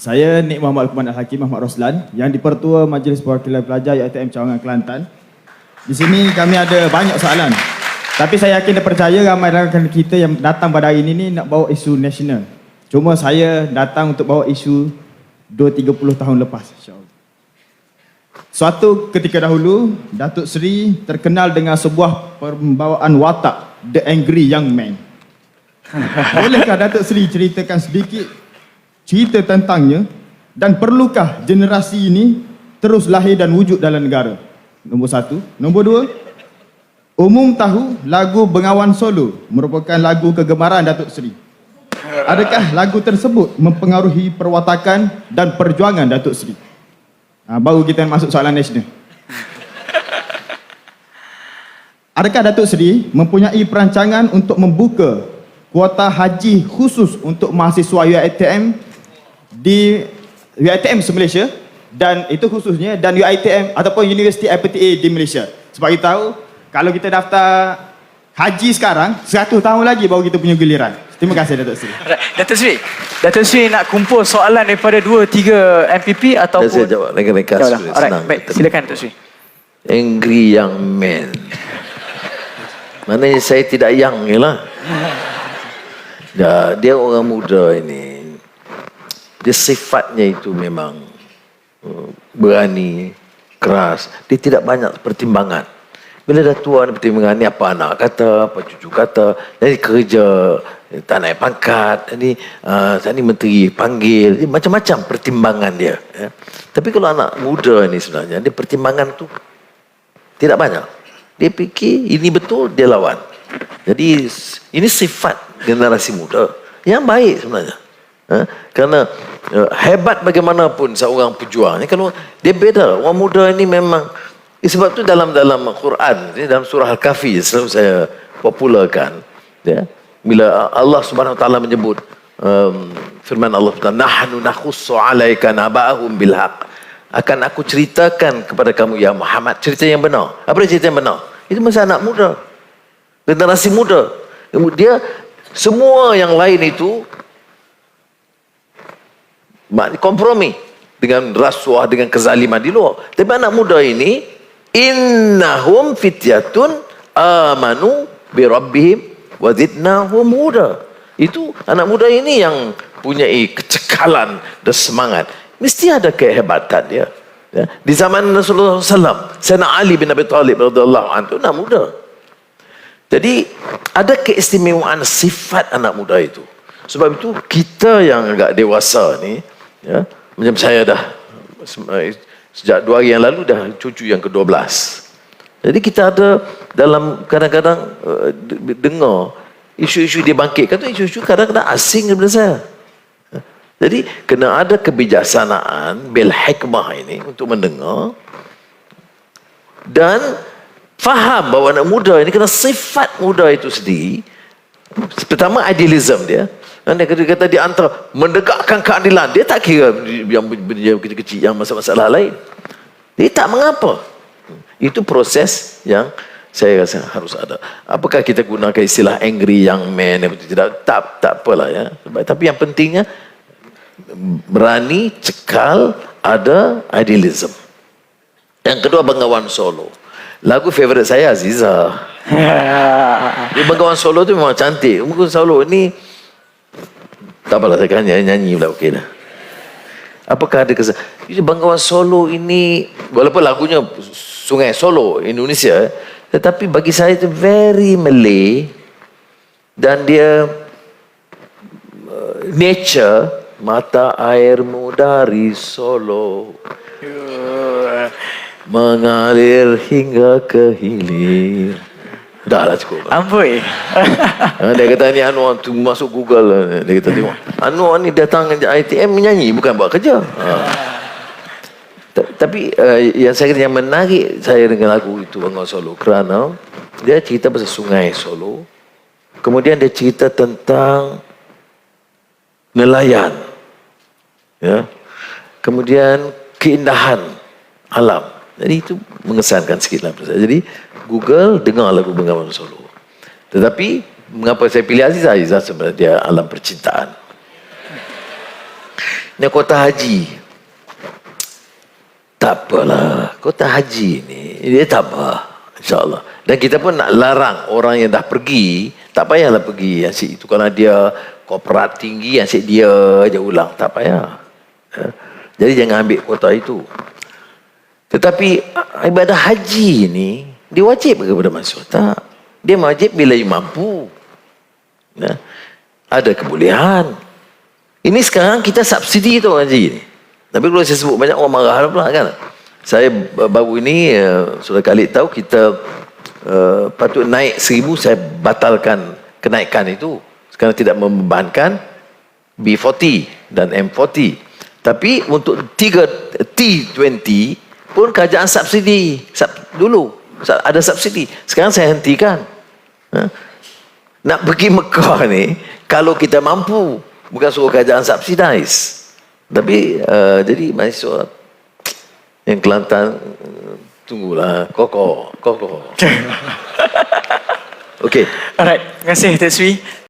Saya Nik Muhammad Lukman Al-Hakim Ahmad Roslan yang Dipertua Majlis Perwakilan Pelajar UiTM Cawangan Kelantan. Di sini kami ada banyak soalan. Tapi saya yakin dan percaya ramai rakan kita yang datang pada hari ini nak bawa isu nasional. Cuma saya datang untuk bawa isu 2-30 tahun lepas, insya-Allah. Suatu ketika dahulu, Datuk Seri terkenal dengan sebuah pembawaan watak, The Angry Young Man. Bolehkah Datuk Seri ceritakan sedikit cerita tentangnya dan perlukah generasi ini terus lahir dan wujud dalam negara? Nombor satu. Nombor dua, umum tahu lagu Bengawan Solo merupakan lagu kegemaran Datuk Seri. Adakah lagu tersebut mempengaruhi perwatakan dan perjuangan Datuk Seri? Baru kita masuk soalan nasional. Adakah Datuk Seri mempunyai perancangan untuk membuka kuota haji khusus untuk mahasiswa UiTM di UiTM Malaysia, dan itu khususnya, dan UiTM ataupun Universiti IPTA di Malaysia? Sebab kita tahu kalau kita daftar haji sekarang 100 tahun lagi baru kita punya giliran. Terima kasih Datuk Seri. Datuk Seri nak kumpul soalan daripada 2-3 MPP ataupun saya jawab ringkas. Baik, silakan Datuk Seri. Angry young man. Maknanya saya tidak young je lah. Dia orang muda ini, dia sifatnya itu memang berani, keras. Dia tidak banyak pertimbangan. Bila dah tua ni pertimbangan ni apa anak kata, apa cucu kata, jadi kerja tak naik pangkat, ni menteri panggil, macam-macam pertimbangan dia. Ya. Tapi kalau anak muda ni sebenarnya, dia pertimbangan tu tidak banyak. Dia fikir ini betul, dia lawan. Jadi ini sifat generasi muda yang baik sebenarnya. Kerana hebat bagaimanapun seorang pejuang, kalau dia beda. Orang muda ini memang, sebab tu dalam Quran, dalam surah Al-Kahfi selalu saya popularkan, ya, bila Allah Subhanahu Wa Taala menyebut firman Allah, nahnu nakhussu 'alaika naba'ahum bil haqq, akan aku ceritakan kepada kamu ya Muhammad cerita yang benar. Apa cerita yang benar? Itu masa anak muda, generasi muda. Dia semua yang lain itu kompromi dengan rasuah, dengan kezaliman di luar. Tapi anak muda ini, innahum fityatun amanu bi rabbihim wa zidnahum huda. Itu anak muda ini yang punya kecekalan dan semangat. Mesti ada kehebatan dia. Ya. Di zaman Rasulullah SAW, Sayyidina Ali bin Abi Thalib radhiyallahu anhu anak muda. Jadi ada keistimewaan sifat anak muda itu. Sebab itu kita yang agak dewasa ni, ya, macam saya dah sejak 2 hari yang lalu dah cucu yang ke-12. Jadi kita ada dalam kadang-kadang dengar isu-isu dia bangkitkan tu, isu-isu kadang-kadang asing daripada saya. Jadi kena ada kebijaksanaan bil hikmah ini untuk mendengar dan faham bahawa anak muda ini kena sifat muda itu sendiri. Pertama, idealism dia. Dan dia kata di antara mendegakkan keadilan, dia tak kira yang kecil-kecil, yang masalah-masalah lain. Dia tak mengapa. Itu proses yang saya rasa harus ada. Apakah kita gunakan istilah angry young man? Tak apalah ya. Tapi yang pentingnya berani, cekal, ada idealism. Yang kedua, Bengawan Solo. Lagu favourite saya Aziza. Bengawan Solo tu memang cantik. Bengawan Solo ni tak apalah, saya kan nyanyi pula, okey dah. Apakah ada kesan? Bengawan Solo ini, walaupun lagunya Sungai Solo, Indonesia, tetapi bagi saya itu very Malay. Dan dia nature, mata airmu dari Solo mengalir hingga ke hilir. Dah lah cukup. Amboi. Dia kata ni Anwar tu masuk Google. Dia kata tengok, Anwar ni datang ITM menyanyi, bukan buat kerja. Tapi yang saya kata yang menarik saya dengan lagu itu Bengawan Solo, kerana dia cerita pasal Sungai Solo. Kemudian dia cerita tentang nelayan. Ya. Kemudian keindahan alam. Jadi itu mengesankan sikitlah pada saya. Jadi Google, dengar lagu Bengawan Solo. Tetapi mengapa saya pilih Aziza? Aziza sebenarnya dia alam percintaan. Ni kota haji. Tak apalah. Kota haji ni, dia tak apa. InsyaAllah. Dan kita pun nak larang orang yang dah pergi, tak payahlah pergi asyik itu. Kalau dia korporat tinggi, asyik dia je ulang. Tak payah. Jadi jangan ambil kota itu. Tetapi ibadah haji ni, dia wajib kepada manusia. Tak. Dia wajib bila dia mampu. Ada kebolehan. Ini sekarang kita subsidi tu haji ni. Tapi kalau saya sebut banyak orang marah pula kan. Saya baru ini sudah kali tahu kita patut naik 1,000, saya batalkan kenaikan itu. Sekarang tidak membebankan B40 dan M40. Tapi untuk T20 pun kerajaan subsidi. Dulu ada subsidi. Sekarang saya hentikan. Nak pergi Mekah ni, kalau kita mampu, bukan suruh kerajaan subsidize. Tapi jadi mahasiswa yang Kelantan, tunggulah, kokoh. Okey. Alright, terima kasih Tok Sri.